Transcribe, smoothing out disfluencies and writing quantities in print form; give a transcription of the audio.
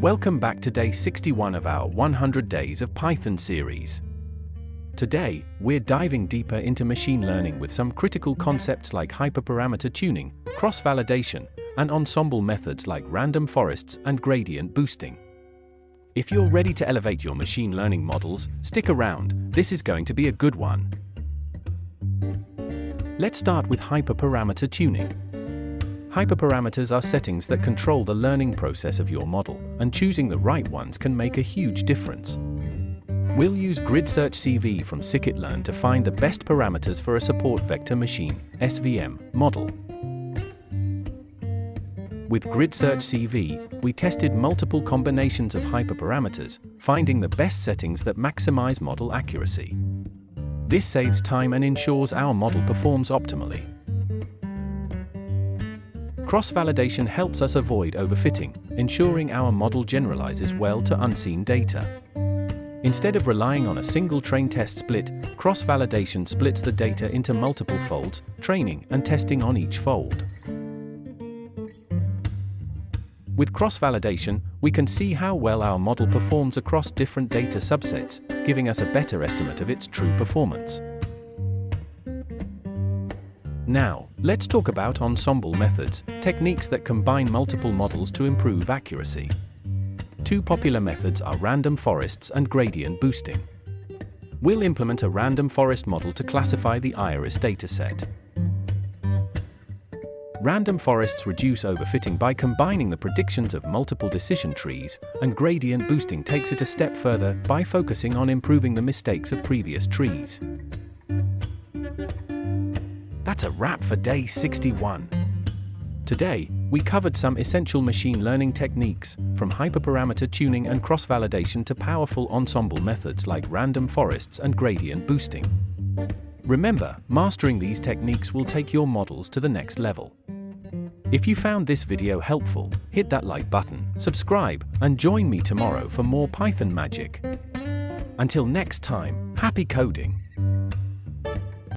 Welcome back to day 61 of our 100 Days of Python series. Today, we're diving deeper into machine learning with some critical concepts like hyperparameter tuning, cross-validation, and ensemble methods like random forests and gradient boosting. If you're ready to elevate your machine learning models, stick around, this is going to be a good one. Let's start with hyperparameter tuning. Hyperparameters are settings that control the learning process of your model, and choosing the right ones can make a huge difference. We'll use GridSearchCV from Scikit-Learn to find the best parameters for a support vector machine (SVM) model. With GridSearchCV, we tested multiple combinations of hyperparameters, finding the best settings that maximize model accuracy. This saves time and ensures our model performs optimally. Cross-validation helps us avoid overfitting, ensuring our model generalizes well to unseen data. Instead of relying on a single train test split, cross-validation splits the data into multiple folds, training and testing on each fold. With cross-validation, we can see how well our model performs across different data subsets, giving us a better estimate of its true performance. Now, let's talk about ensemble methods, techniques that combine multiple models to improve accuracy. Two popular methods are random forests and gradient boosting. We'll implement a random forest model to classify the iris dataset. Random forests reduce overfitting by combining the predictions of multiple decision trees, and gradient boosting takes it a step further by focusing on improving the mistakes of previous trees. That's a wrap for day 61. Today, we covered some essential machine learning techniques, from hyperparameter tuning and cross-validation to powerful ensemble methods like random forests and gradient boosting. Remember, mastering these techniques will take your models to the next level. If you found this video helpful, hit that like button, subscribe, and join me tomorrow for more Python magic. Until next time, happy coding!